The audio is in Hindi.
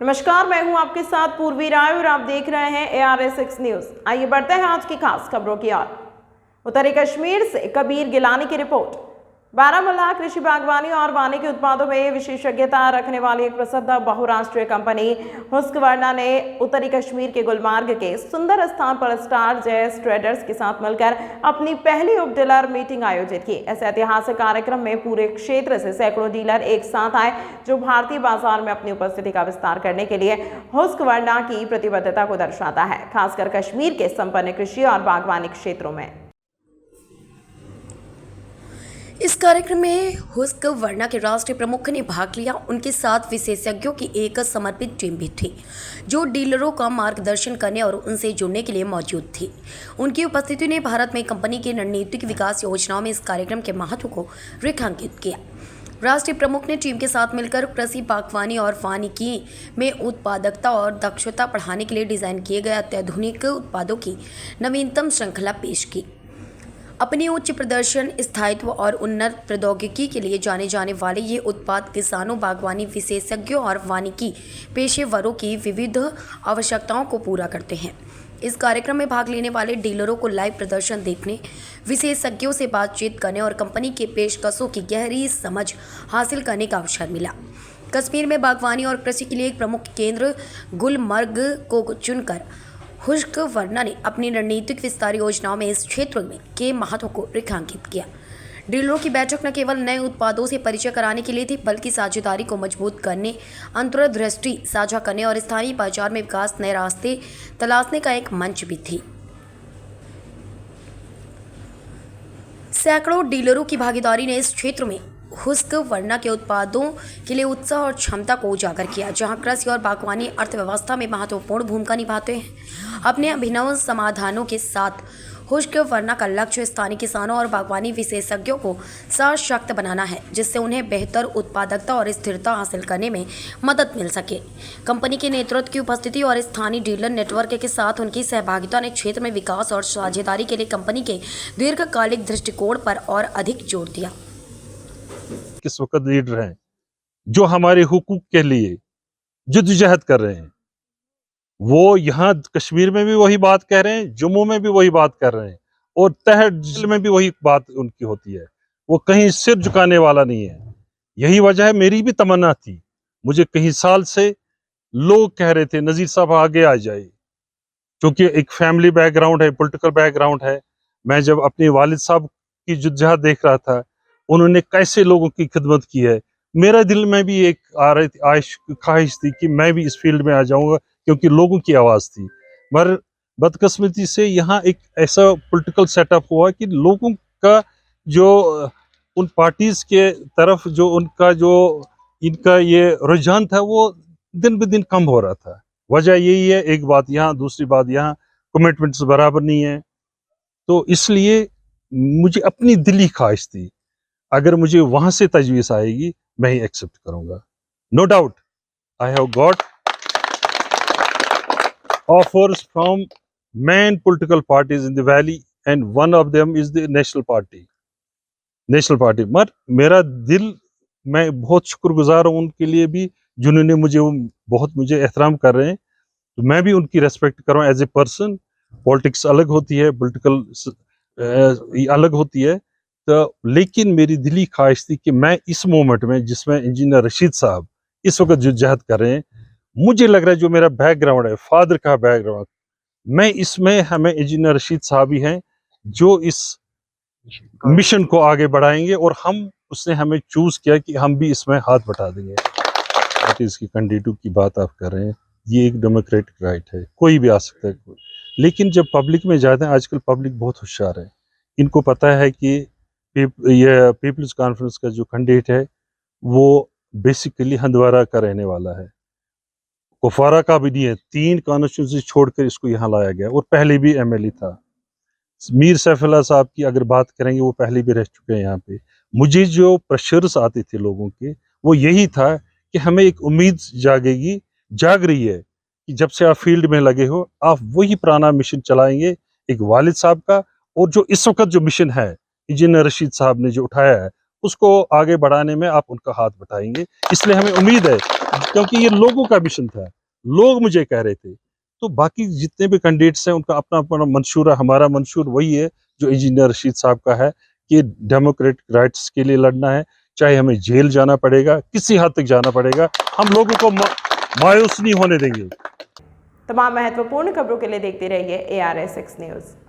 नमस्कार, मैं हूं आपके साथ पूर्वी राय और आप देख रहे हैं ARS6 न्यूज। आइए बढ़ते हैं आज की खास खबरों की ओर। उत्तरी कश्मीर से कबीर गिलानी की रिपोर्ट। बारामूला कृषि बागवानी और वानिकी उत्पादों में विशेषज्ञता रखने वाली एक प्रसिद्ध बहुराष्ट्रीय कंपनी हुस्कवर्ना ने उत्तरी कश्मीर के गुलमर्ग के सुंदर स्थान पर स्टार जैस ट्रेडर्स के साथ मिलकर अपनी पहली उप डीलर मीटिंग आयोजित की। इस ऐतिहासिक कार्यक्रम में पूरे क्षेत्र से सैकड़ों डीलर एक साथ आए, जो भारतीय बाजार में अपनी उपस्थिति का विस्तार करने के लिए हुस्कवर्ना की प्रतिबद्धता को दर्शाता है, खासकर कश्मीर के संपन्न कृषि और बागवानी क्षेत्रों में। इस कार्यक्रम में हुस्कवर्ना के राष्ट्रीय प्रमुख ने भाग लिया। उनके साथ विशेषज्ञों की एक समर्पित टीम भी थी, जो डीलरों का मार्गदर्शन करने और उनसे जुड़ने के लिए मौजूद थी। उनकी उपस्थिति ने भारत में कंपनी की रणनीतिक विकास योजनाओं में इस कार्यक्रम के महत्व को रेखांकित किया। राष्ट्रीय प्रमुख ने टीम के साथ मिलकर कृषि, बागवानी और वानिकी में उत्पादकता और दक्षता बढ़ाने के लिए डिजाइन किए गए अत्याधुनिक उत्पादों की नवीनतम श्रृंखला पेश की। अपनी उच्च प्रदर्शन, स्थायित्व और उन्नत प्रौद्योगिकी के लिए जाने जाने वाले ये उत्पाद किसानों, बागवानी विशेषज्ञों और वानिकी पेशेवरों की विविध आवश्यकताओं को पूरा करते हैं। इस कार्यक्रम में भाग लेने वाले डीलरों को लाइव प्रदर्शन देखने, विशेषज्ञों से बातचीत करने और कंपनी के पेशकशों की गहरी समझ हासिल करने का अवसर मिला। कश्मीर में बागवानी और कृषि के लिए एक प्रमुख केंद्र गुलमर्ग को चुनकर हुस्कवर्ना ने अपनी रणनीतिक विस्तार योजनाओं में इस क्षेत्र में के महत्व को रेखांकित किया। डीलरों की बैठक न केवल नए उत्पादों से परिचय कराने के लिए थी, बल्कि साझेदारी को मजबूत करने, अंतर्दृष्टि साझा करने और स्थानीय बाजार में विकास नए रास्ते तलाशने का एक मंच भी थी। सैकड़ों डीलरों की भागीदारी ने इस क्षेत्र में हुस्कवर्ना के उत्पादों के लिए उत्साह और क्षमता को उजागर किया, जहां कृषि और बागवानी अर्थव्यवस्था में महत्वपूर्ण भूमिका निभाते हैं। अपने अभिनव समाधानों के साथ हुस्कवर्ना का लक्ष्य स्थानीय किसानों और बागवानी विशेषज्ञों को सशक्त बनाना है, जिससे उन्हें बेहतर उत्पादकता और स्थिरता हासिल करने में मदद मिल सके। कंपनी के नेतृत्व की उपस्थिति और स्थानीय डीलर नेटवर्क के साथ उनकी सहभागिता ने क्षेत्र में विकास और साझेदारी के लिए कंपनी के दीर्घकालिक दृष्टिकोण पर और अधिक जोर दिया। किस वक्त लीडर हैं जो हमारे हुकूक के लिए जद्दोजहद कर रहे हैं, वो यहाँ कश्मीर में भी वही बात कह रहे हैं, जम्मू में भी वही बात कर रहे हैं और तहत जिले में भी वही बात उनकी होती है। वो कहीं सिर झुकाने वाला नहीं है। यही वजह है, मेरी भी तमन्ना थी। मुझे कई साल से लोग कह रहे थे नजीर साहब आगे आ जाए, क्योंकि एक फैमिली बैकग्राउंड है, पॉलिटिकल बैकग्राउंड है। मैं जब अपने वालिद साहब की जद्दोजहद देख रहा था, उन्होंने कैसे लोगों की खिदमत की है, मेरा दिल में भी एक ख्वाहिश थी कि मैं भी इस फील्ड में आ जाऊंगा, क्योंकि लोगों की आवाज़ थी। मगर बदकिस्मती से यहाँ एक ऐसा पॉलिटिकल सेटअप हुआ कि लोगों का जो उन पार्टीज के तरफ जो उनका जो इनका ये रुझान था, वो दिन ब दिन कम हो रहा था। वजह यही है, एक बात यहाँ, दूसरी बात यहाँ कमिटमेंट्स बराबर नहीं है। तो इसलिए मुझे अपनी दिली ख्वाहिश थी, अगर मुझे वहां से तजवीज़ आएगी मैं ही एक्सेप्ट करूंगा। No doubt I have got offers from main political parties in the valley and one of them is the national party। मगर मेरा दिल, मैं बहुत शुक्रगुजार हूँ उनके लिए भी, जिन्होंने मुझे एहतराम कर रहे हैं। तो मैं भी उनकी रेस्पेक्ट कर रहा हूँ एज ए पर्सन। पॉलिटिक्स अलग होती है, पॉलिटिकल अलग होती है। तो लेकिन मेरी दिली ख्वाहिश थी कि मैं इस मोमेंट में, जिसमें इंजीनियर रशीद साहब इस वक्त जद्दोजहद कर रहे हैं, मुझे लग रहा है जो मेरा बैकग्राउंड है, फादर का बैकग्राउंड, मैं इसमें, हमें इंजीनियर रशीद साहब ही हैं जो इस मिशन को आगे बढ़ाएंगे और उसने हमें चूज किया कि हम भी इसमें हाथ बटा देंगे। पार्टीज की कैंडिडेट की बात आप कर रहे हैं, ये एक डेमोक्रेटिक राइट है, कोई भी आ सकता है। लेकिन जब पब्लिक में जाते हैं, आजकल पब्लिक बहुत होशियार है, इनको पता है कि ये पीपल्स कॉन्फ्रेंस का जो कैंडिडेट है वो बेसिकली हंदवारा का रहने वाला है, कुपवारा का भी नहीं है। 3 कॉन्स्टिट्यूंसी छोड़कर इसको यहाँ लाया गया और पहले भी एमएलए था। मीर सैफुल्लाह साहब की अगर बात करेंगे, वो पहले भी रह चुके हैं यहाँ पे। मुझे जो प्रेशर्स आते थे लोगों के, वो यही था कि हमें एक उम्मीद जाग रही है कि जब से आप फील्ड में लगे हो, आप वही पुराना मिशन चलाएंगे, एक वालिद साहब का, और जो इस वक्त जो मिशन है इंजीनियर रशीद साहब ने जो उठाया है, उसको आगे बढ़ाने में आप उनका हाथ बटाएंगे। इसलिए हमें उम्मीद है, क्योंकि ये लोगों का मिशन था, लोग मुझे कह रहे थे, तो बाकी जितने भी कैंडिडेट्स हैं उनका अपना अपना मंशूर है। हमारा मंशूर वही है जो इंजीनियर रशीद साहब का है कि डेमोक्रेटिक राइट्स के लिए लड़ना है, चाहे हमें जेल जाना पड़ेगा, किसी हद तक जाना पड़ेगा, हम लोगों को मायूस नहीं होने देंगे। तमाम महत्वपूर्ण खबरों के लिए देखते रहिए ARS 6 न्यूज़।